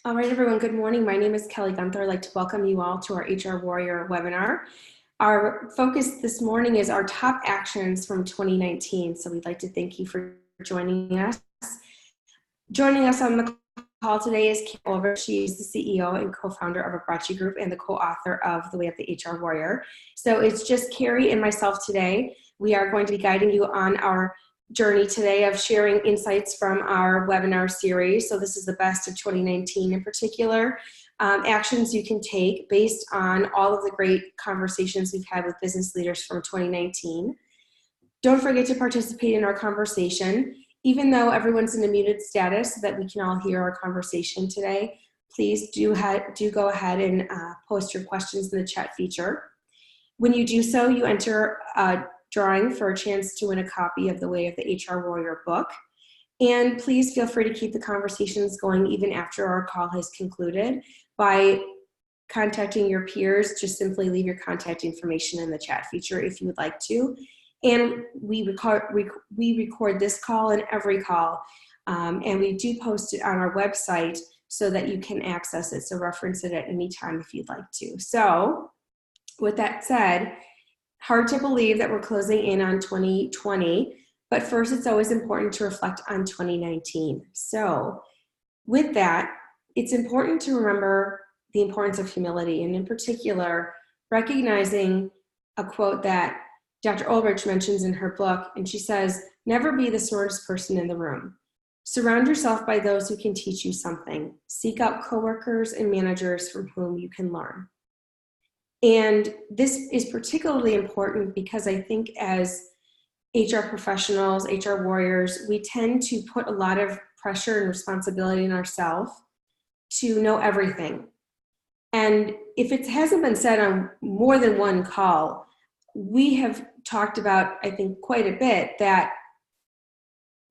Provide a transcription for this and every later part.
All right, everyone, good morning. My name is Kelly Guenther. I'd like to welcome you all to our HR Warrior webinar. Our focus this morning is our top actions from 2019. So we'd like to thank you for joining us. Joining us on the call today is Keri Ohlrich. She is the CEO and co-founder of Abrachi Group and the co-author of The Way of the HR Warrior. So it's just Keri and myself today. We are going to be guiding you on our journey today of sharing insights from our webinar series. So this is the best of 2019 in particular. Actions you can take based on all of the great conversations we've had with business leaders from 2019. Don't forget to participate in our conversation. Even though everyone's in a muted status so that we can all hear our conversation today, please do go ahead and post your questions in the chat feature. When you do so, you enter a drawing for a chance to win a copy of The Way of the HR Warrior book. And please feel free to keep the conversations going even after our call has concluded by contacting your peers. Just simply leave your contact information in the chat feature if you would like to. And we record this call and every call, and we do post it on our website so that you can access it, so reference it at any time if you'd like to. So with that said, hard to believe that we're closing in on 2020, but first it's always important to reflect on 2019. So with that, it's important to remember the importance of humility, and in particular, recognizing a quote that Dr. Ohlrich mentions in her book, and she says, "Never be the smartest person in the room. Surround yourself by those who can teach you something. Seek out coworkers and managers from whom you can learn." And this is particularly important because I think as HR professionals, HR warriors, we tend to put a lot of pressure and responsibility on ourselves to know everything. And if it hasn't been said on more than one call, we have talked about, I think, quite a bit that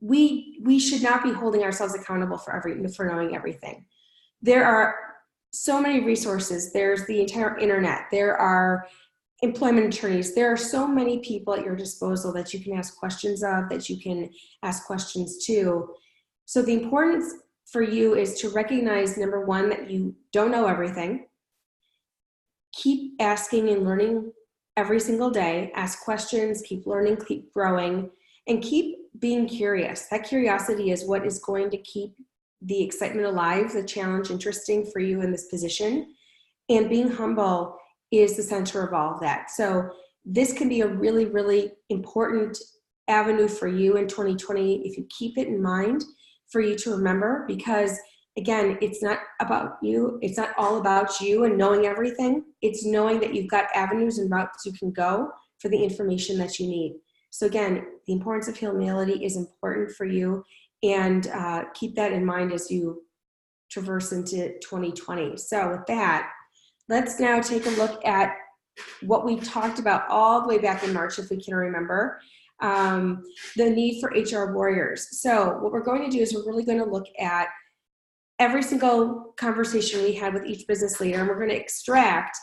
we should not be holding ourselves accountable for knowing everything. There are so many resources. There's the entire internet. There are employment attorneys. There are so many people at your disposal that you can ask questions of, that you can ask questions to. So the importance for you is to recognize, number one, that you don't know everything. Keep asking and learning every single day. Ask questions, keep learning, keep growing, and keep being curious. That curiosity is what is going to keep the excitement alive, the challenge interesting for you in this position. And being humble is the center of all of that. So this can be a really, really important avenue for you in 2020 if you keep it in mind for you to remember, because again, it's not about you. It's not all about you and knowing everything. It's knowing that you've got avenues and routes you can go for the information that you need. So again, the importance of humility is important for you, and keep that in mind as you traverse into 2020. So with that, let's now take a look at what we talked about all the way back in March, if we can remember, the need for HR warriors. So what we're going to do is we're really going to look at every single conversation we had with each business leader, and we're going to extract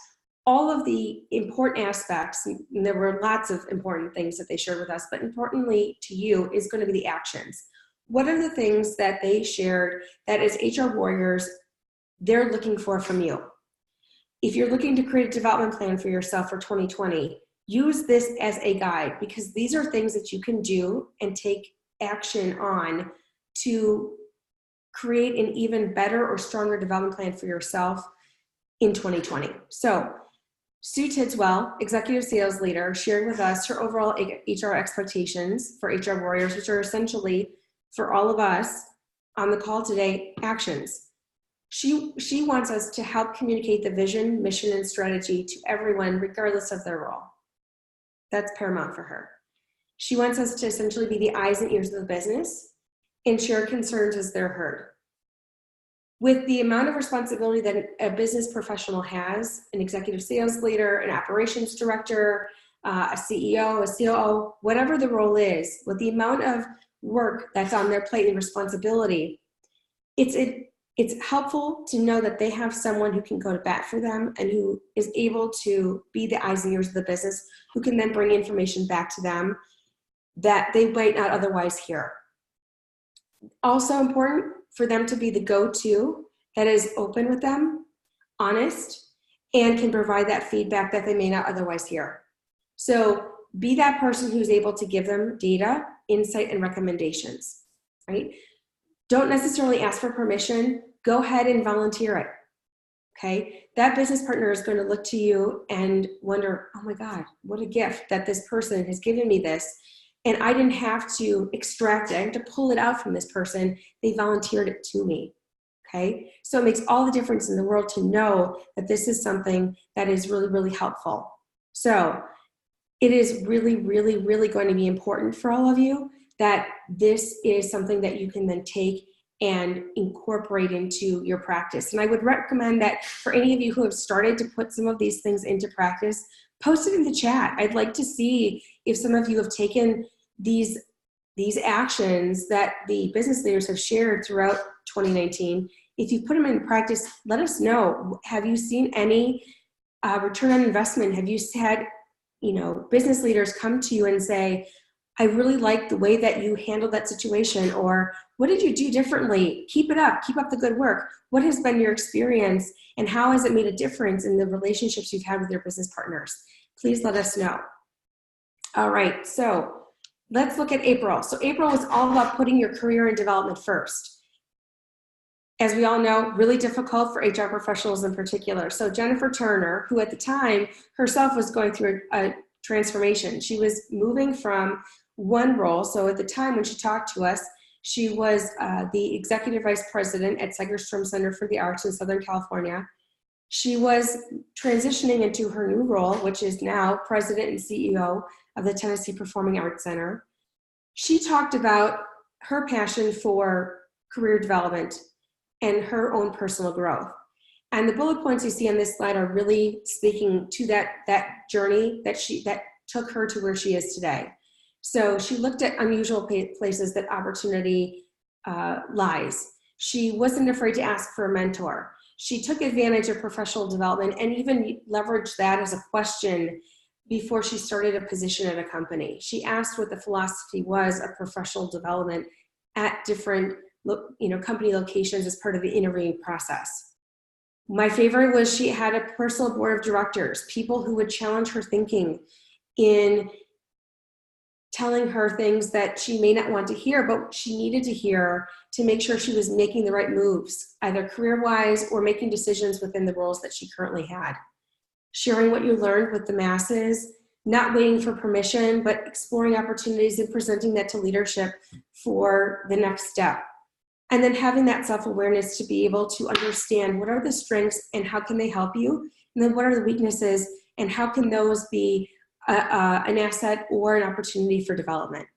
all of the important aspects. And there were lots of important things that they shared with us, but importantly to you is going to be the actions. What are the things that they shared that as HR warriors, they're looking for from you? If you're looking to create a development plan for yourself for 2020, use this as a guide, because these are things that you can do and take action on to create an even better or stronger development plan for yourself in 2020. So Sue Tidswell, Executive Sales Leader, shared with us her overall HR expectations for HR warriors, which are essentially, for all of us on the call today, actions. She wants us to help communicate the vision, mission, and strategy to everyone, regardless of their role. That's paramount for her. She wants us to essentially be the eyes and ears of the business and share concerns as they're heard. With the amount of responsibility that a business professional has, an executive sales leader, an operations director, a CEO, a COO, whatever the role is, with the amount of work that's on their plate and responsibility, it's helpful to know that they have someone who can go to bat for them and who is able to be the eyes and ears of the business, who can then bring information back to them that they might not otherwise hear. Also important for them to be the go-to that is open with them, honest, and can provide that feedback that they may not otherwise hear. So be that person who's able to give them data, insight, and recommendations, right? Don't necessarily ask for permission. Go ahead and volunteer it, okay? That business partner is going to look to you and wonder, oh my God, what a gift that this person has given me this. And I didn't have to extract it. I had to pull it out from this person. They volunteered it to me, okay? So it makes all the difference in the world to know that this is something that is really, really helpful. So it is really, really, really going to be important for all of you that this is something that you can then take and incorporate into your practice. And I would recommend that for any of you who have started to put some of these things into practice, post it in the chat. I'd like to see if some of you have taken these actions that the business leaders have shared throughout 2019. If you put them in practice, let us know. Have you seen any return on investment? Have you had business leaders come to you and say, I really like the way that you handled that situation, or what did you do differently? Keep it up, keep up the good work. What has been your experience and how has it made a difference in the relationships you've had with your business partners? Please let us know. All right, so let's look at April. So April was all about putting your career and development first. As we all know, really difficult for HR professionals in particular. So Jennifer Turner, who at the time herself was going through a transformation, she was moving from one role. So at the time when she talked to us, she was the executive vice president at Segerstrom Center for the Arts in Southern California. She was transitioning into her new role, which is now president and CEO of the Tennessee Performing Arts Center. She talked about her passion for career development and her own personal growth. And the bullet points you see on this slide are really speaking to that journey that took her to where she is today. So she looked at unusual places that opportunity lies. She wasn't afraid to ask for a mentor. She took advantage of professional development and even leveraged that as a question before she started a position at a company. She asked what the philosophy was of professional development at different company locations as part of the interviewing process. My favorite was she had a personal board of directors, people who would challenge her thinking in telling her things that she may not want to hear, but she needed to hear to make sure she was making the right moves, either career-wise or making decisions within the roles that she currently had. Sharing what you learned with the masses, not waiting for permission, but exploring opportunities and presenting that to leadership for the next step. And then having that self-awareness to be able to understand what are the strengths and how can they help you, and then what are the weaknesses and how can those be an asset or an opportunity for development.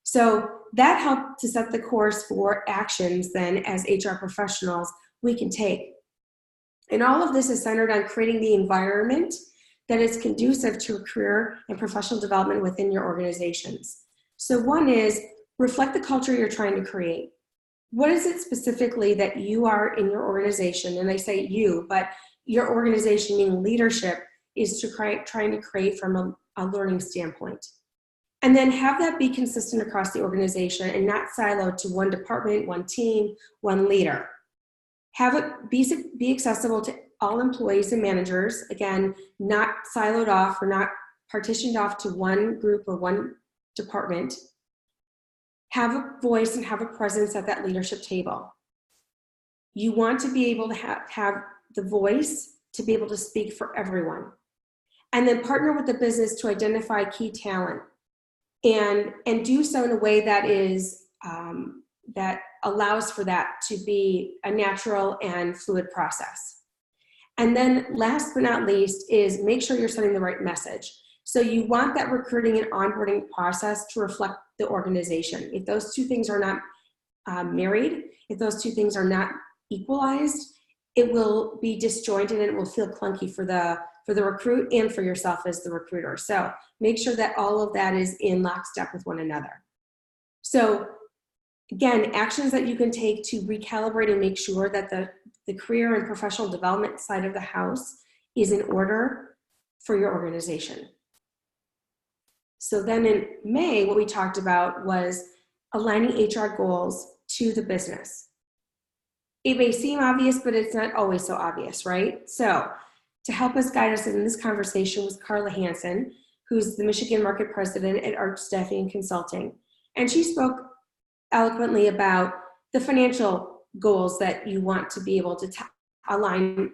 So that helped to set the course for actions then as HR professionals we can take. And all of this is centered on creating the environment that is conducive to career and professional development within your organizations. So one is reflect the culture you're trying to create. What is it specifically that you are in your organization? And I say you, but your organization, meaning leadership, is trying to create from a learning standpoint. And then have that be consistent across the organization and not siloed to one department, one team, one leader. Have it be accessible to all employees and managers, again, not siloed off or not partitioned off to one group or one department. Have a voice and have a presence at that leadership table. You want to be able to have the voice to be able to speak for everyone. And then partner with the business to identify key talent and do so in a way that is that allows for that to be a natural and fluid process. And then last but not least is make sure you're sending the right message. So you want that recruiting and onboarding process to reflect the organization. If those two things are not married, if those two things are not equalized, it will be disjointed and it will feel clunky for the recruit and for yourself as the recruiter. So make sure that all of that is in lockstep with one another. So again, actions that you can take to recalibrate and make sure that the career and professional development side of the house is in order for your organization. So then in May, what we talked about was aligning HR goals to the business. It may seem obvious, but it's not always so obvious, right? So to help us guide us in this conversation was Carla Hansen, who's the Michigan Market President at Arch Staffing and Consulting. And she spoke eloquently about the financial goals that you want to be able to align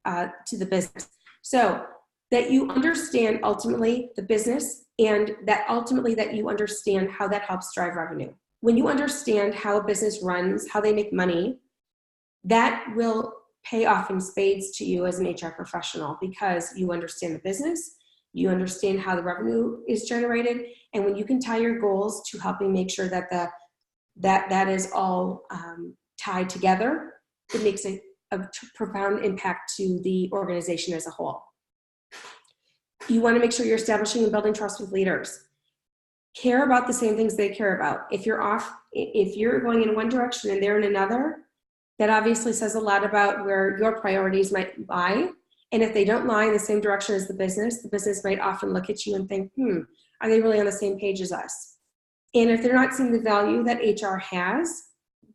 to the business. So that you understand ultimately the business, and that ultimately that you understand how that helps drive revenue. When you understand how a business runs, how they make money, that will pay off in spades to you as an HR professional, because you understand the business, you understand how the revenue is generated, and when you can tie your goals to helping make sure that that is all tied together, it makes a profound impact to the organization as a whole. You want to make sure you're establishing and building trust with leaders. Care about the same things they care about. If you're going in one direction and they're in another, that obviously says a lot about where your priorities might lie. And if they don't lie in the same direction as the business might often look at you and think, are they really on the same page as us? And if they're not seeing the value that HR has,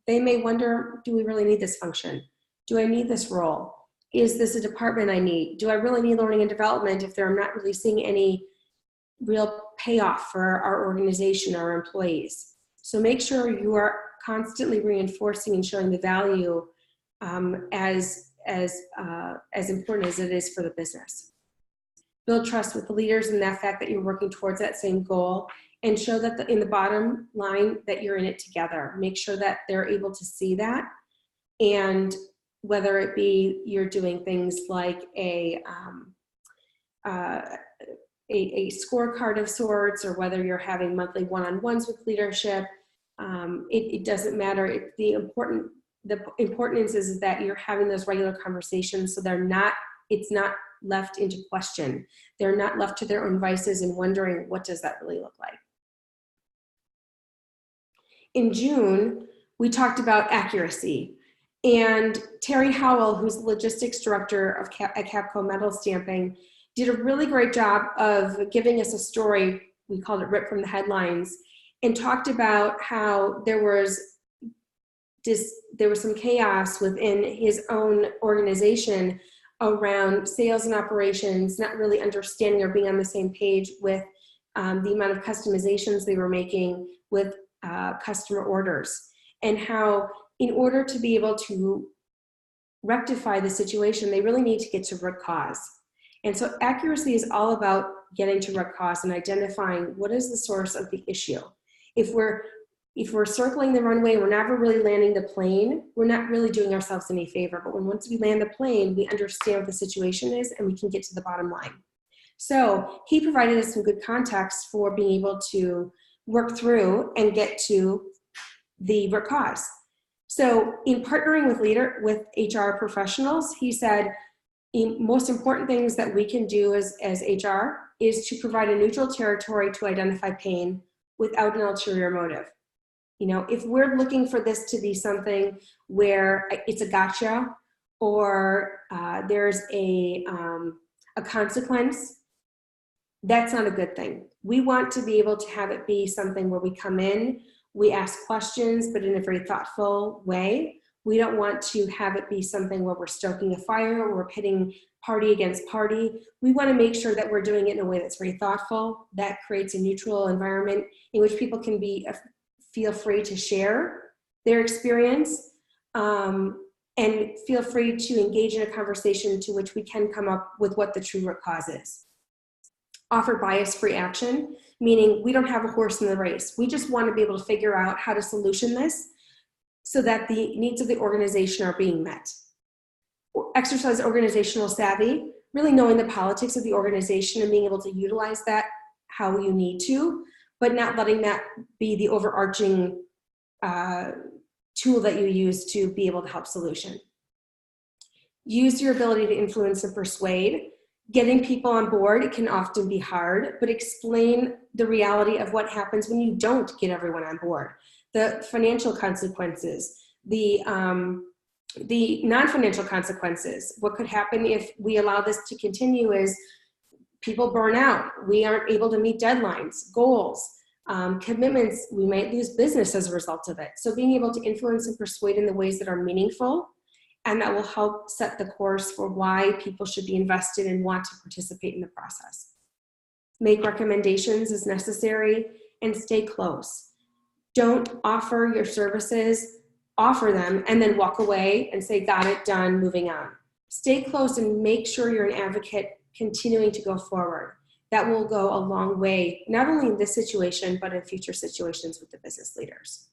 they may wonder, do we really need this function? Do I need this role? Is this a department I need? Do I really need learning and development if they're not really seeing any real payoff for our organization, our employees? So make sure you are constantly reinforcing and showing the value as important as it is for the business. Build trust with the leaders in that fact that you're working towards that same goal, and show that in the bottom line that you're in it together. Make sure that they're able to see that, and whether it be you're doing things like a scorecard of sorts, or whether you're having monthly one-on-ones with leadership, it doesn't matter. The importance is that you're having those regular conversations, so it's not left into question. They're not left to their own devices and wondering, what does that really look like? In June, we talked about accuracy. And Terry Howell, who's the logistics director at Capco Metal Stamping, did a really great job of giving us a story. We called it Ripped from the Headlines, and talked about how there was some chaos within his own organization around sales and operations, not really understanding or being on the same page with the amount of customizations they were making with customer orders, and how in order to be able to rectify the situation, they really need to get to root cause. And so accuracy is all about getting to root cause and identifying what is the source of the issue. If we're circling the runway, we're never really landing the plane, we're not really doing ourselves any favor. But once we land the plane, we understand what the situation is and we can get to the bottom line. So he provided us some good context for being able to work through and get to the root cause. So in partnering with HR professionals, he said, the most important things that we can do as HR is to provide a neutral territory to identify pain without an ulterior motive. If we're looking for this to be something where it's a gotcha, or there's a consequence, that's not a good thing. We want to be able to have it be something where we come in, we ask questions, but in a very thoughtful way. We don't want to have it be something where we're stoking a fire, or we're pitting party against party. We want to make sure that we're doing it in a way that's very thoughtful, that creates a neutral environment in which people can feel free to share their experience, and feel free to engage in a conversation to which we can come up with what the true root cause is. Offer bias-free action, meaning we don't have a horse in the race. We just want to be able to figure out how to solution this so that the needs of the organization are being met. Exercise organizational savvy, really knowing the politics of the organization and being able to utilize that how you need to, but not letting that be the overarching tool that you use to be able to help solution. Use your ability to influence and persuade. Getting people on board, it can often be hard, but explain the reality of what happens when you don't get everyone on board. The financial consequences, the non-financial consequences. What could happen if we allow this to continue is people burn out. We aren't able to meet deadlines, goals. Commitments, we might lose business as a result of it. So being able to influence and persuade in the ways that are meaningful and that will help set the course for why people should be invested and want to participate in the process. Make recommendations as necessary and stay close. Don't offer your services, offer them, and then walk away and say, got it, done, moving on. Stay close and make sure you're an advocate continuing to go forward. That will go a long way, not only in this situation, but in future situations with the business leaders.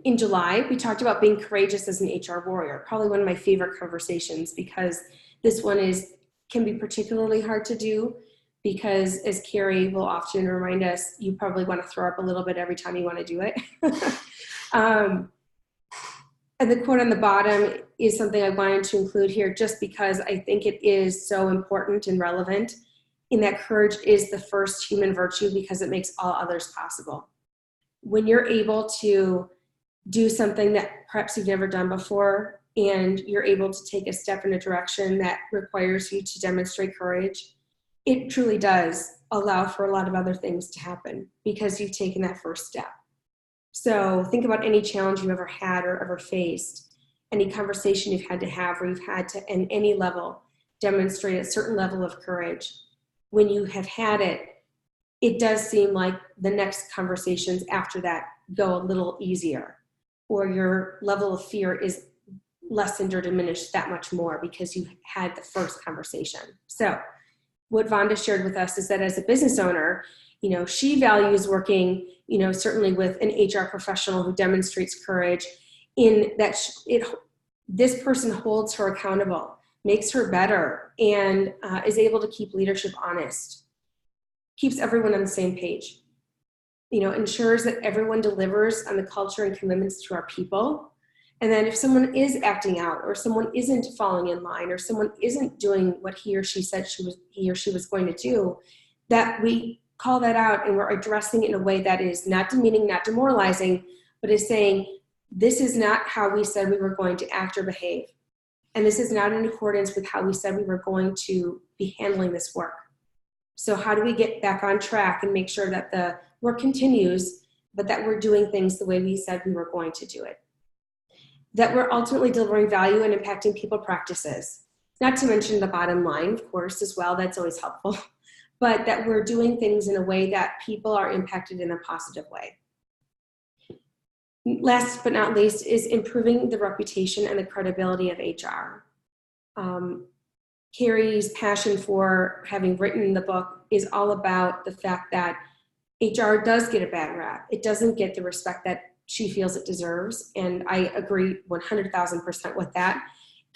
In July, we talked about being courageous as an HR warrior, probably one of my favorite conversations, because this one can be particularly hard to do because, as Keri will often remind us, you probably want to throw up a little bit every time you want to do it. And the quote on the bottom is something I wanted to include here just because I think it is so important and relevant, in that courage is the first human virtue because it makes all others possible. When you're able to do something that perhaps you've never done before, and you're able to take a step in a direction that requires you to demonstrate courage, it truly does allow for a lot of other things to happen because you've taken that first step. So think about any challenge you've ever had or ever faced, any conversation you've had to have where you've had to, in any level, demonstrate a certain level of courage. When you have had it, it does seem like the next conversations after that go a little easier, or your level of fear is lessened or diminished that much more because you had the first conversation. So what Vonda shared with us is that as a business owner, she values working, certainly with an HR professional who demonstrates courage, in that this person holds her accountable, makes her better, and is able to keep leadership honest, keeps everyone on the same page, ensures that everyone delivers on the culture and commitments to our people. And then if someone is acting out, or someone isn't falling in line, or someone isn't doing what he or she said he or she was going to do, that we call that out and we're addressing it in a way that is not demeaning, not demoralizing, but is saying, this is not how we said we were going to act or behave. And this is not in accordance with how we said we were going to be handling this work. So how do we get back on track and make sure that the work continues, but that we're doing things the way we said we were going to do it? That we're ultimately delivering value and impacting people practices. Not to mention the bottom line, of course, as well, that's always helpful. But that we're doing things in a way that people are impacted in a positive way. Last but not least is improving the reputation and the credibility of HR. Keri's passion for having written the book is all about the fact that HR does get a bad rap. It doesn't get the respect that she feels it deserves, and I agree 100,000% with that.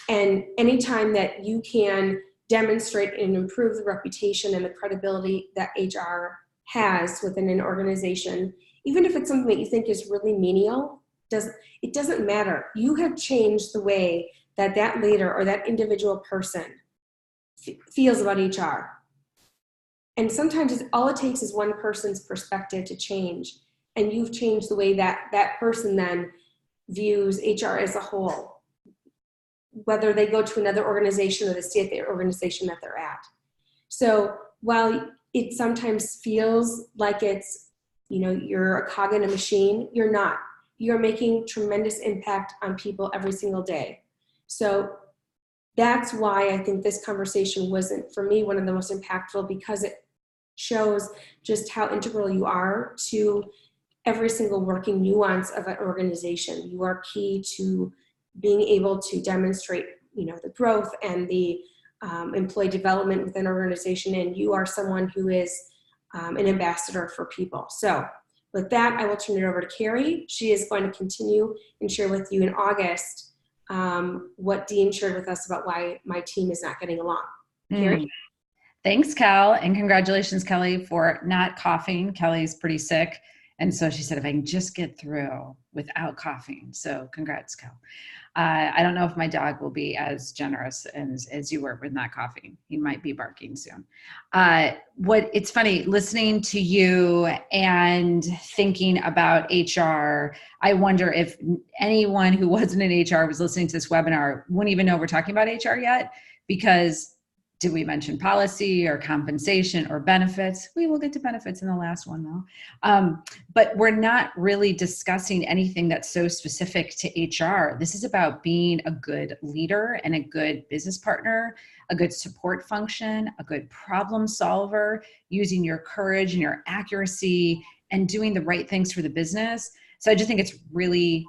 And anytime that you can demonstrate and improve the reputation and the credibility that HR has within an organization, even if it's something that you think is really menial, it doesn't matter. You have changed the way that that leader or that individual person feels about HR. And sometimes all it takes is one person's perspective to change, and you've changed the way that that person then views HR as a whole, whether they go to another organization or they stay at the organization that they're at. So while it sometimes feels like it's, you're a cog in a machine, you're not. You're making tremendous impact on people every single day. So that's why I think this conversation wasn't, for me, one of the most impactful, because it shows just how integral you are to every single working nuance of an organization. You are key to being able to demonstrate, the growth and the employee development within an organization, and you are someone who is an ambassador for people. So with that, I will turn it over to Keri. She is going to continue and share with you in August what Dean shared with us about why my team is not getting along. Keri? Thanks, Cal, and congratulations, Kelly, for not coughing. Kelly's pretty sick, and so she said, if I can just get through without coughing. So congrats, Cal. I don't know if my dog will be as generous as you were with not coughing. He might be barking soon. It's funny, listening to you and thinking about HR, I wonder if anyone who wasn't in HR was listening to this webinar wouldn't even know we're talking about HR yet, because Did we mention policy or compensation or benefits? We will get to benefits in the last one though. But we're not really discussing anything that's so specific to HR. This is about being a good leader and a good business partner, a good support function, a good problem solver, using your courage and your accuracy and doing the right things for the business. So I just think it's really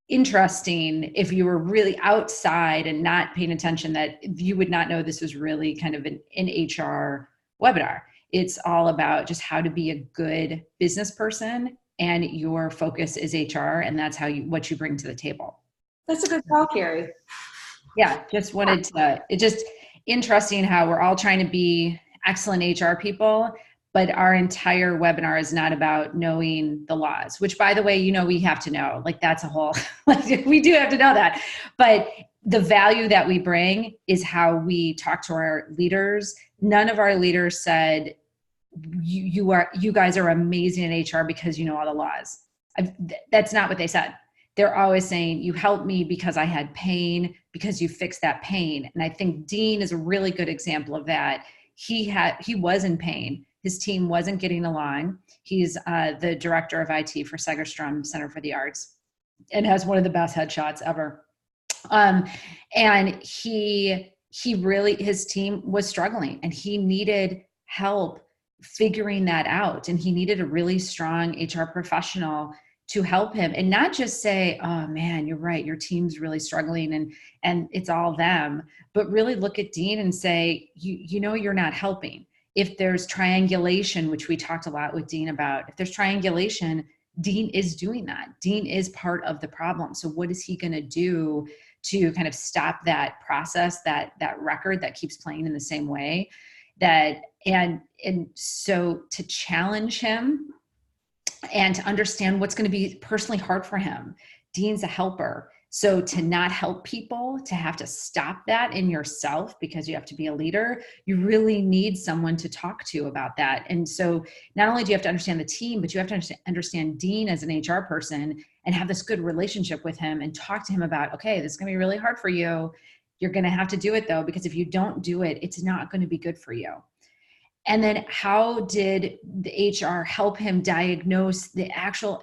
interesting if you were really outside and not paying attention, that you would not know this was really kind of an HR webinar. It's all about just how to be a good business person, and your focus is HR, and that's what you bring to the table. That's a good call, Keri. Yeah, just wanted to, it's just interesting how we're all trying to be excellent HR people, but our entire webinar is not about knowing the laws, which, by the way, we have to know, like, that's a whole, like, we do have to know that. But the value that we bring is how we talk to our leaders. None of our leaders said, you guys are amazing in HR because you know all the laws. That's not what they said. They're always saying, you helped me because I had pain, because you fixed that pain. And I think Dean is a really good example of that. He was in pain. His team wasn't getting along. He's the director of IT for Segerstrom Center for the Arts, and has one of the best headshots ever. And his team was struggling, and he needed help figuring that out. And he needed a really strong HR professional to help him, and not just say, oh man, you're right, your team's really struggling and it's all them, but really look at Dean and say, you're not helping. If there's triangulation, which we talked a lot with Dean about, if there's triangulation, Dean is doing that. Dean is part of the problem. So what is he going to do to kind of stop that process, that record that keeps playing in the same way? And so to challenge him and to understand what's going to be personally hard for him. Dean's a helper. So to not help people, to have to stop that in yourself because you have to be a leader, you really need someone to talk to about that. And so not only do you have to understand the team, but you have to understand Dean as an HR person and have this good relationship with him and talk to him about, okay, this is going to be really hard for you. You're going to have to do it though, because if you don't do it, it's not going to be good for you. And then how did the HR help him diagnose it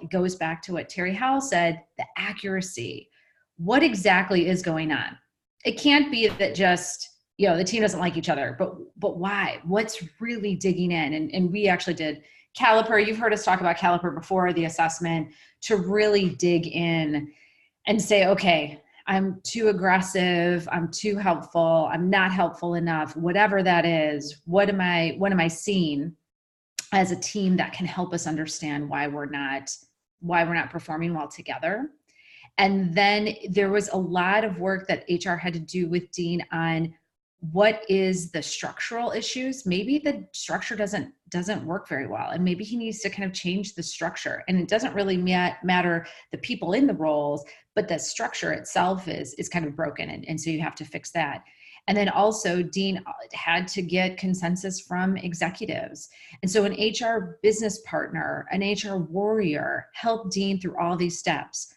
goes back to what Terry Howell said, the accuracy. What exactly is going on? It can't be that just, the team doesn't like each other, but why? What's really digging in? And we actually did Caliper. You've heard us talk about Caliper before, the assessment, to really dig in and say, okay, I'm too aggressive, I'm too helpful, I'm not helpful enough, whatever that is. What am I seeing as a team that can help us understand why we're not performing well together? And then there was a lot of work that HR had to do with Dean on what is the structural issues. Maybe the structure doesn't work very well, and maybe he needs to kind of change the structure. And it doesn't really matter the people in the roles, but the structure itself is kind of broken, and so you have to fix that. And then also Dean had to get consensus from executives. And so an HR business partner, an HR warrior, helped Dean through all these steps: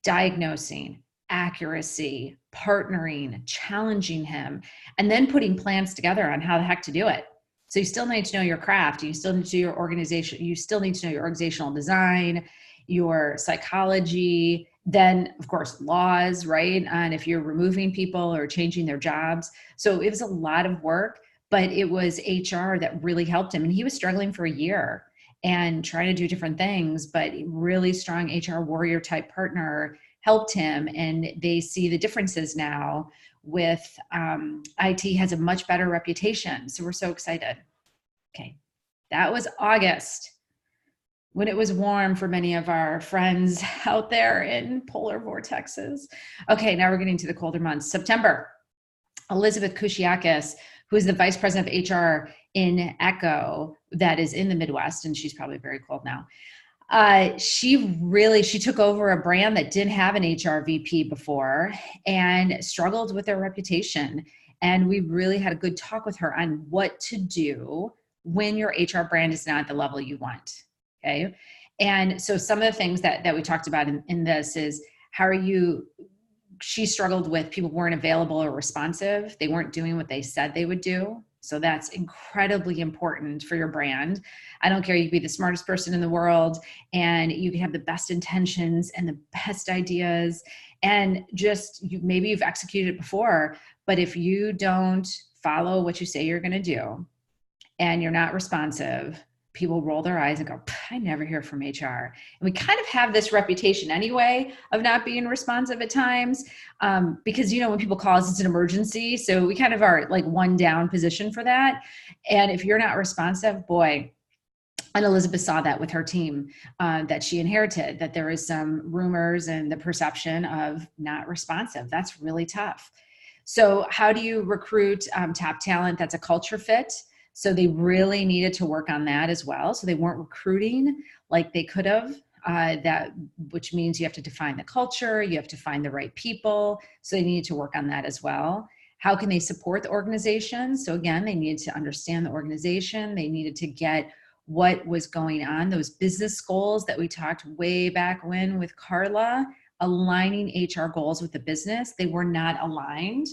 diagnosing, accuracy, partnering, challenging him, and then putting plans together on how the heck to do it. So you still need to know your craft. You still need to do your organization. You still need to know your organizational design, your psychology, then of course laws, right? And if you're removing people or changing their jobs. So it was a lot of work, but it was HR that really helped him. And he was struggling for a year and trying to do different things, but really strong HR warrior type partner helped him. And they see the differences now with IT has a much better reputation. So we're so excited. Okay. That was August, when it was warm for many of our friends out there in polar vortexes. Okay. Now we're getting to the colder months. September, Elizabeth Kushiakis, who is the vice president of HR in Echo, that is in the Midwest, and she's probably very cold now. She took over a brand that didn't have an HR VP before and struggled with their reputation. And we really had a good talk with her on what to do when your HR brand is not at the level you want. Okay. And so some of the things that we talked about in this is she struggled with people weren't available or responsive. They weren't doing what they said they would do. So that's incredibly important for your brand. I don't care, you can be the smartest person in the world and you can have the best intentions and the best ideas and just maybe you've executed it before, but if you don't follow what you say you're going to do and you're not responsive, people roll their eyes and go, I never hear from HR. And we kind of have this reputation anyway of not being responsive at times because, when people call us, it's an emergency. So we kind of are like one down position for that. And if you're not responsive, boy, and Elizabeth saw that with her team that she inherited, that there was some rumors and the perception of not responsive. That's really tough. So how do you recruit top talent that's a culture fit? So they really needed to work on that as well. So they weren't recruiting like they could have, which means you have to define the culture, you have to find the right people. So they needed to work on that as well. How can they support the organization? So again, they needed to understand the organization. They needed to get what was going on, those business goals that we talked way back when with Carla, aligning HR goals with the business. They were not aligned.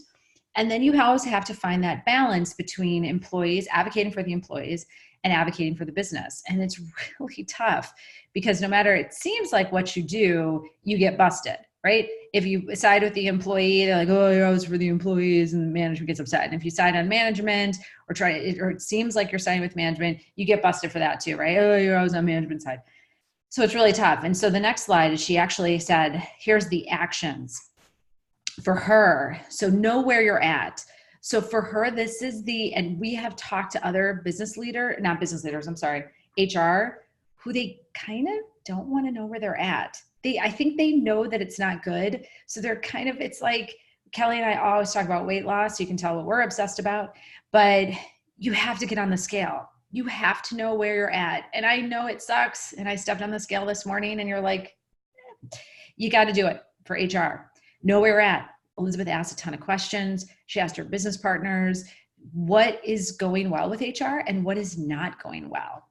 And then you always have to find that balance between employees, advocating for the employees and advocating for the business. And it's really tough because no matter, it seems like what you do, you get busted, right? If you side with the employee, they're like, oh, you're always for the employees, and the management gets upset. And if you side on management or it seems like you're siding with management, you get busted for that too, right? Oh, you're always on management side. So it's really tough. And so the next slide is she actually said, here's the actions for her. So know where you're at. So for her, and we have talked to other HR, who they kind of don't want to know where they're at. I think they know that it's not good. So they're kind of, it's like Kelly and I always talk about weight loss. So you can tell what we're obsessed about, but you have to get on the scale. You have to know where you're at. And I know it sucks. And I stepped on the scale this morning and you're like, you got to do it for HR. Know where you're at. Elizabeth asked a ton of questions. She asked her business partners, what is going well with HR and what is not going well?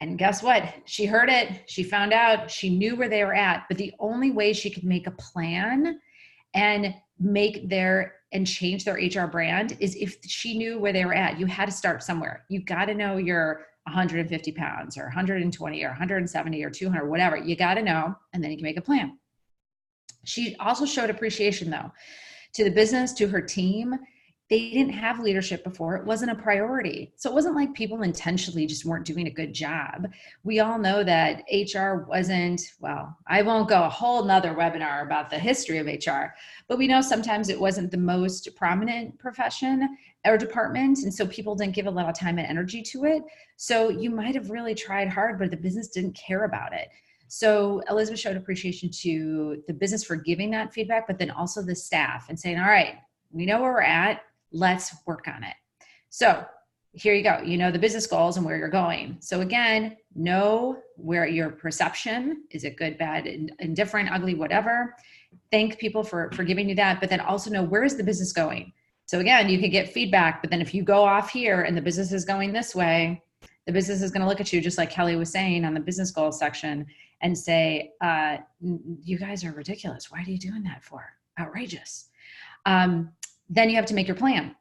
And guess what? She heard it. She found out. She knew where they were at. But the only way she could make a plan and change their HR brand is if she knew where they were at. You had to start somewhere. You got to know you're 150 pounds or 120 or 170 or 200, whatever. You got to know, and then you can make a plan. She also showed appreciation, though, to the business, to her team. They didn't have leadership before. It wasn't a priority. So it wasn't like people intentionally just weren't doing a good job. We all know that HR I won't go a whole nother webinar about the history of HR, but we know sometimes it wasn't the most prominent profession or department. And so people didn't give a lot of time and energy to it. So you might have really tried hard, but the business didn't care about it. So Elizabeth showed appreciation to the business for giving that feedback, but then also the staff and saying, all right, we know where we're at. Let's work on it. So here you go. You know the business goals and where you're going. So again, know where your perception, is it good, bad, indifferent, ugly, whatever. Thank people for giving you that, but then also know where is the business going. So again, you could get feedback, but then if you go off here and the business is going this way, the business is going to look at you just like Kelly was saying on the business goals section and say, you guys are ridiculous. Why are you doing that for? Outrageous. Then you have to make your plan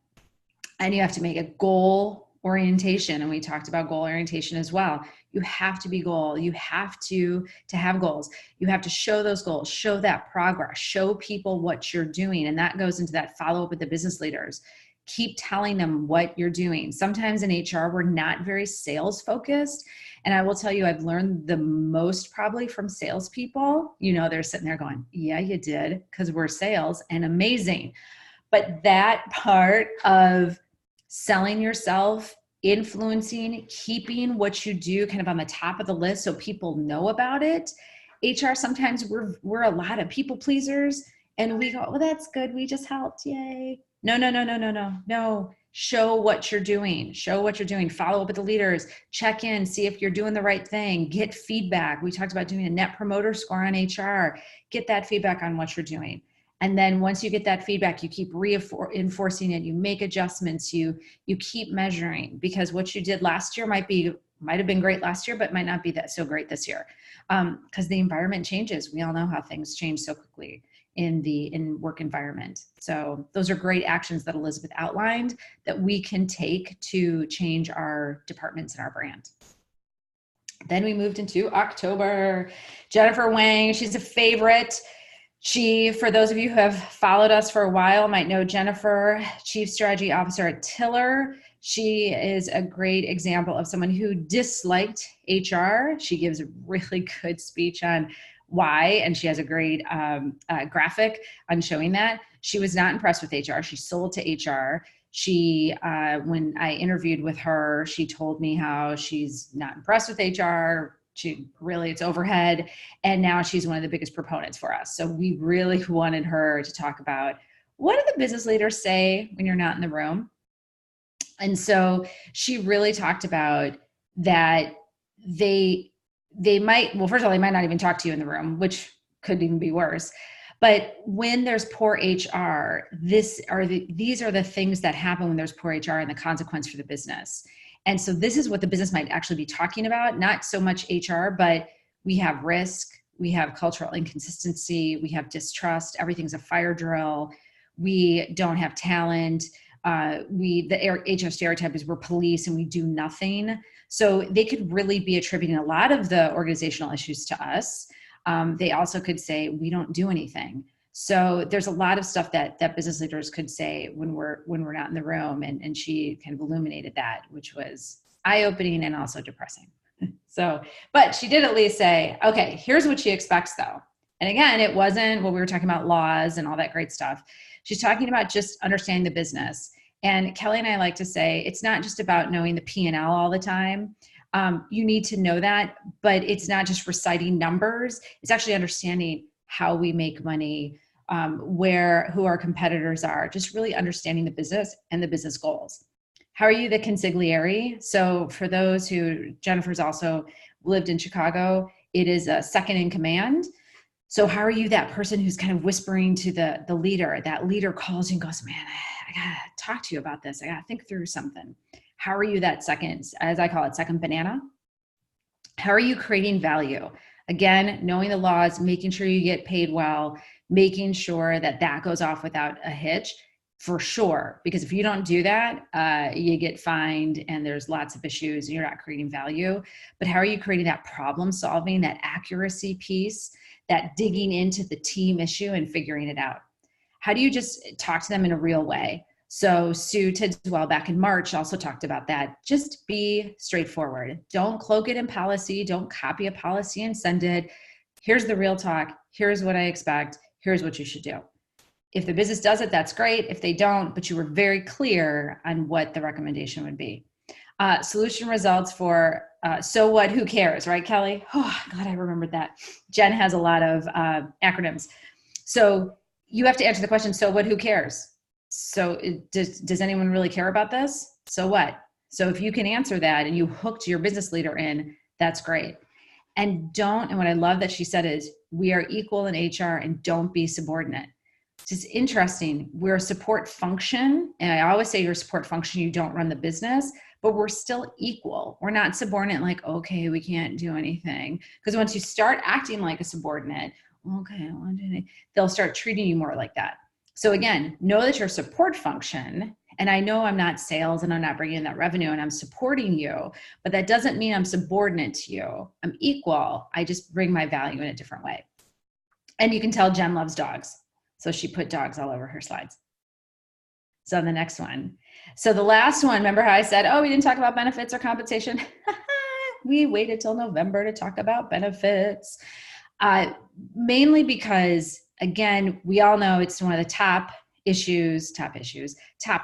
and you have to make a goal orientation. And we talked about goal orientation as well. You have to be goal. You have to have goals. You have to show those goals, show that progress, show people what you're doing. And that goes into that follow up with the business leaders. Keep telling them what you're doing. Sometimes in HR, we're not very sales focused. And I will tell you, I've learned the most probably from salespeople. They're sitting there going, yeah, you did, because we're sales and amazing. But that part of selling yourself, influencing, keeping what you do kind of on the top of the list so people know about it. HR, sometimes we're a lot of people pleasers and we go, well, that's good. We just helped. Yay. No. Show what you're doing. Show what you're doing. Follow up with the leaders. Check in. See if you're doing the right thing. Get feedback. We talked about doing a net promoter score on HR. Get that feedback on what you're doing. And then once you get that feedback, you keep reinforcing it. You make adjustments. You keep measuring, because what you did last year might have been great last year, but might not be that so great this year, because the environment changes. We all know how things change so quickly. in work environment. So those are great actions that Elizabeth outlined that we can take to change our departments and our brand. Then we moved into October. Jennifer Wang, she's a favorite. She, for those of you who have followed us for a while, might know Jennifer, Chief Strategy Officer at Tiller. She is a great example of someone who disliked HR. She gives a really good speech on why, and she has a great graphic on showing that. She was not impressed with HR. She sold to HR. She, when I interviewed with her, she told me how she's not impressed with HR. It's overhead. And now she's one of the biggest proponents for us. So we really wanted her to talk about, what do the business leaders say when you're not in the room? And so she really talked about that they might, well, first of all, they might not even talk to you in the room, which could even be worse. But when there's poor HR, these are the things that happen when there's poor HR and the consequence for the business. And so this is what the business might actually be talking about, not so much HR, but we have risk, we have cultural inconsistency, we have distrust, everything's a fire drill, we don't have talent, the HR stereotype is we're police and we do nothing. So they could really be attributing a lot of the organizational issues to us. They also could say, we don't do anything. So there's a lot of stuff that business leaders could say when we're not in the room. And she kind of illuminated that, which was eye-opening and also depressing. So, but she did at least say, okay, here's what she expects though. And again, it wasn't what we were talking about, laws and all that great stuff. She's talking about just understanding the business. And Kelly and I like to say, it's not just about knowing the P&L all the time. You need to know that, but it's not just reciting numbers. It's actually understanding how we make money, who our competitors are, just really understanding the business and the business goals. How are you the consigliere? So for those who, Jennifer's also lived in Chicago, it is a second in command. So how are you that person who's kind of whispering to the leader? That leader calls you and goes, man, I gotta talk to you about this. I gotta think through something. How are you that second, as I call it, second banana? How are you creating value? Again, knowing the laws, making sure you get paid well, making sure that goes off without a hitch, for sure. Because if you don't do that, you get fined and there's lots of issues and you're not creating value. But how are you creating that problem solving, that accuracy piece, that digging into the team issue and figuring it out? How do you just talk to them in a real way? So Sue Tidswell back in March also talked about that. Just be straightforward. Don't cloak it in policy. Don't copy a policy and send it. Here's the real talk. Here's what I expect. Here's what you should do. If the business does it, that's great. If they don't, but you were very clear on what the recommendation would be. Solution results for so what, who cares, right, Kelly? Oh, glad I remembered that. Jen has a lot of acronyms. So you have to answer the question, so what, who cares? So does anyone really care about this? So what? So if you can answer that and you hooked your business leader in, that's great. And what I love that she said is, we are equal in HR and don't be subordinate. It's just interesting. We're a support function. And I always say you're a support function, you don't run the business, but we're still equal. We're not subordinate like, okay, we can't do anything. Because once you start acting like a subordinate, okay, I won't do anything, they'll start treating you more like that. So again, know that you're a support function, and I know I'm not sales and I'm not bringing in that revenue and I'm supporting you, but that doesn't mean I'm subordinate to you. I'm equal. I just bring my value in a different way. And you can tell Jen loves dogs. So she put dogs all over her slides. So the next one. So the last one, remember how I said, oh, we didn't talk about benefits or compensation? We waited till November to talk about benefits. Mainly because, again, we all know it's one of the top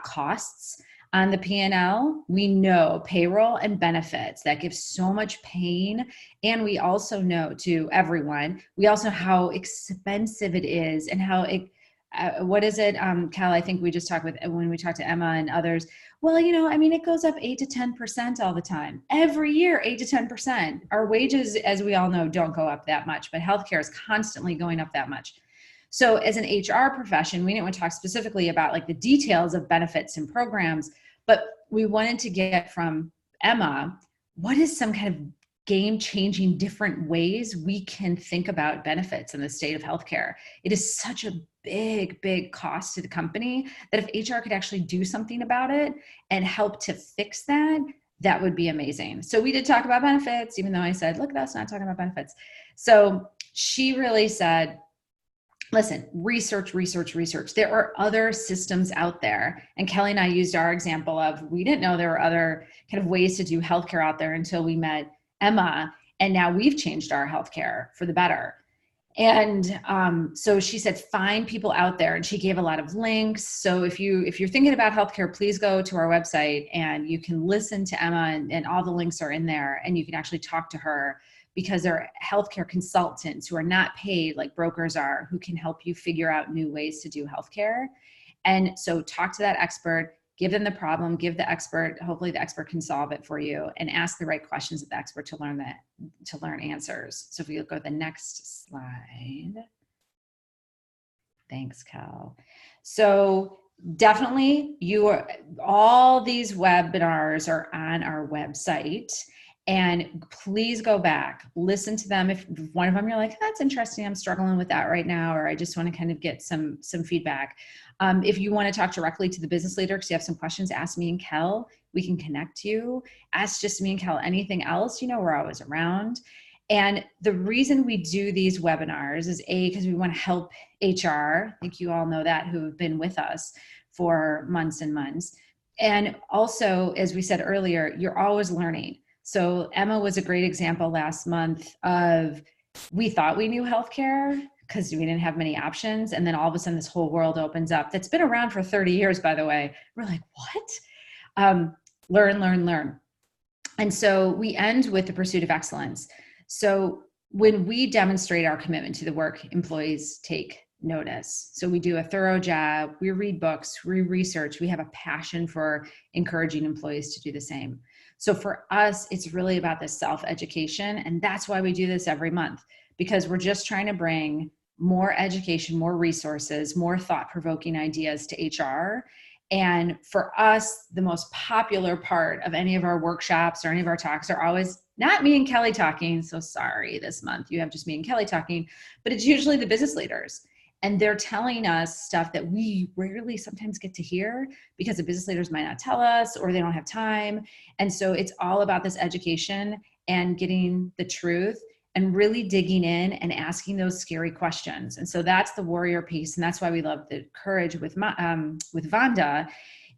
costs on the P&L. We know payroll and benefits, that gives so much pain. And we also know, to everyone, we also know how expensive it is and how it, what is it, Cal, I think we just talked when we talked to Emma and others, well, it goes up 8 to 10% all the time. Every year, 8 to 10%. Our wages, as we all know, don't go up that much, but healthcare is constantly going up that much. So as an HR profession, we didn't want to talk specifically about like the details of benefits and programs, but we wanted to get from Emma, what is some kind of game-changing different ways we can think about benefits in the state of healthcare. It is such a big, big cost to the company that if HR could actually do something about it and help to fix that, that would be amazing. So we did talk about benefits, even though I said, look at us not talking about benefits. So she really said, listen, research. There are other systems out there. And Kelly and I used our example of, we didn't know there were other kind of ways to do healthcare out there until we met Emma. And now we've changed our healthcare for the better. And so she said, find people out there. And she gave a lot of links. So if you're thinking about healthcare, please go to our website and you can listen to Emma, and all the links are in there, and you can actually talk to her, because there are healthcare consultants who are not paid like brokers are, who can help you figure out new ways to do healthcare. And so talk to that expert, give them the problem, give the expert, hopefully the expert can solve it for you, and ask the right questions of the expert to learn answers. So if we go to the next slide. Thanks, Cal. So definitely all these webinars are on our website. And please go back, listen to them. If one of them you're like, that's interesting, I'm struggling with that right now, or I just want to kind of get some feedback. If you want to talk directly to the business leader because you have some questions, ask me and Kel. We can connect you. Ask just me and Kel anything else. We're always around. And the reason we do these webinars is because we want to help HR. I think you all know that, who have been with us for months and months. And also, as we said earlier, you're always learning. So Emma was a great example last month of, we thought we knew healthcare because we didn't have many options. And then all of a sudden this whole world opens up that's been around for 30 years, by the way. We're like, what? Learn. And so we end with the pursuit of excellence. So when we demonstrate our commitment to the work, employees take notice. So we do a thorough job. We read books, we research, we have a passion for encouraging employees to do the same. So for us, it's really about this self-education. And that's why we do this every month, because we're just trying to bring more education, more resources, more thought-provoking ideas to HR. And for us, the most popular part of any of our workshops or any of our talks are always not me and Kelly talking. So sorry, this month you have just me and Kelly talking, but it's usually the business leaders. And they're telling us stuff that we rarely sometimes get to hear because the business leaders might not tell us or they don't have time. And so it's all about this education and getting the truth and really digging in and asking those scary questions. And so that's the warrior piece. And that's why we love the courage with Vonda,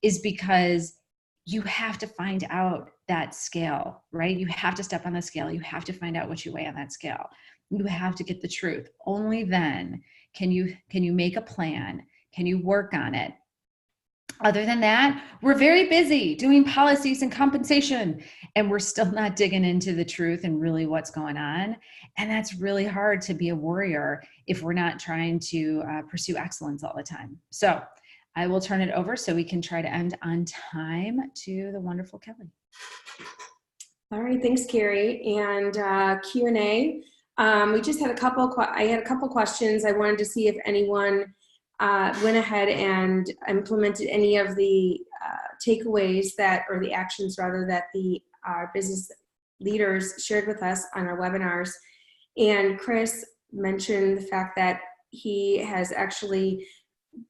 is because you have to find out that scale, right? You have to step on the scale. You have to find out what you weigh on that scale. You have to get the truth. Only then can you make a plan? Can you work on it? Other than that, we're very busy doing policies and compensation, and we're still not digging into the truth and really what's going on. And that's really hard to be a warrior if we're not trying to pursue excellence all the time. So I will turn it over so we can try to end on time to the wonderful Kelly. All right, thanks, Keri. And Q&A. We just had I had a couple questions. I wanted to see if anyone went ahead and implemented any of the takeaways or the actions rather, that the business leaders shared with us on our webinars. And Chris mentioned the fact that he has actually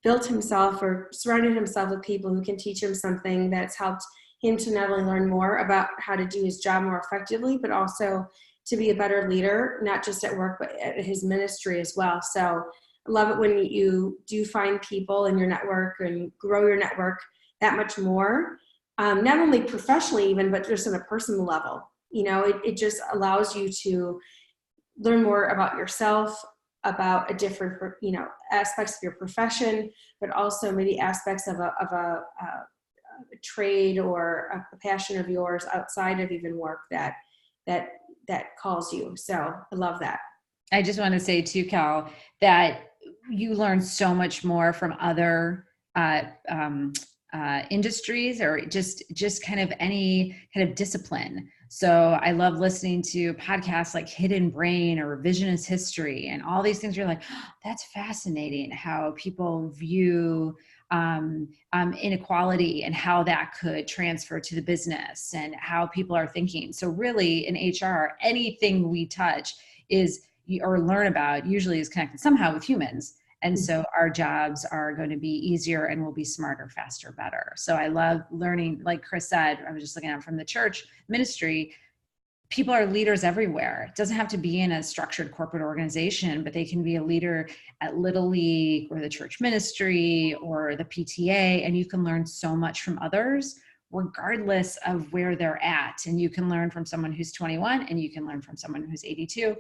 built himself or surrounded himself with people who can teach him something that's helped him to not only learn more about how to do his job more effectively, but also to be a better leader, not just at work, but at his ministry as well. So I love it when you do find people in your network and grow your network that much more, not only professionally even, but just on a personal level. It just allows you to learn more about yourself, about a different, aspects of your profession, but also maybe aspects of a trade or a passion of yours outside of even work that calls you. So I love that. I just want to say too, Cal, that you learn so much more from other industries, or just kind of any kind of discipline. So I love listening to podcasts like Hidden Brain or Revisionist History and all these things. You're like, oh, that's fascinating how people view inequality and how that could transfer to the business and how people are thinking. So really in HR, anything we touch is or learn about usually is connected somehow with humans. And so our jobs are going to be easier and we'll be smarter, faster, better. So I love learning, like Chris said, I was just looking at from the church ministry, people are leaders everywhere. It doesn't have to be in a structured corporate organization, but they can be a leader at Little League or the church ministry or the PTA, and you can learn so much from others regardless of where they're at. And you can learn from someone who's 21 and you can learn from someone who's 82,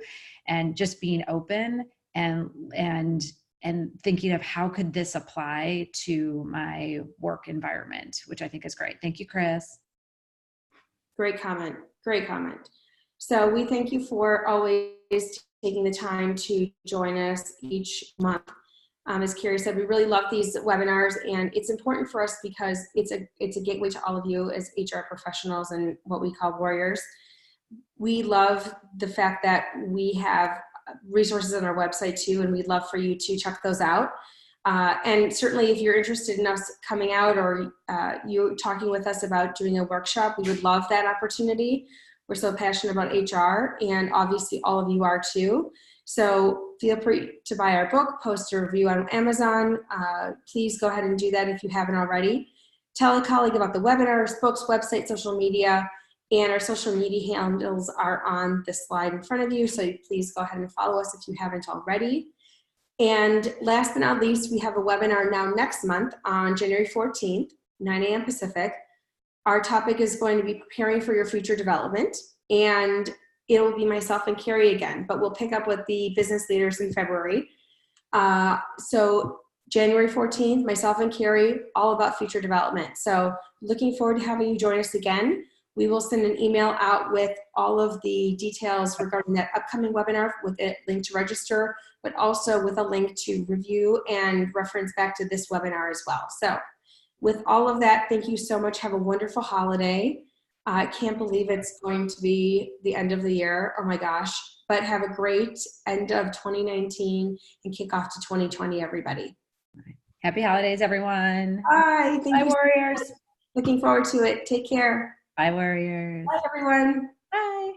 and just being open and thinking of how could this apply to my work environment, which I think is great. Thank you, Chris. Great comment. Great comment. So we thank you for always taking the time to join us each month. As Keri said, we really love these webinars, and it's important for us because it's a gateway to all of you as HR professionals and what we call warriors. We love the fact that we have resources on our website too, and we'd love for you to check those out. And certainly if you're interested in us coming out or you talking with us about doing a workshop, we would love that opportunity. We're so passionate about HR, and obviously all of you are too. So feel free to buy our book, post a review on Amazon. Please go ahead and do that if you haven't already. Tell a colleague about the webinars, books, website, social media, and our social media handles are on the slide in front of you. So please go ahead and follow us if you haven't already. And last but not least, we have a webinar now next month on January 14th, 9 a.m. Pacific. Our topic is going to be preparing for your future development, and it will be myself and Keri again, but we'll pick up with the business leaders in February. So January 14th, myself and Keri, all about future development. So looking forward to having you join us again. We will send an email out with all of the details regarding that upcoming webinar with a link to register, but also with a link to review and reference back to this webinar as well. So with all of that, thank you so much. Have a wonderful holiday. I can't believe it's going to be the end of the year. Oh my gosh. But have a great end of 2019 and kick off to 2020, everybody. Happy holidays, everyone. Bye. Bye, warriors. Looking forward to it. Take care. Bye, warriors. Bye, everyone. Bye.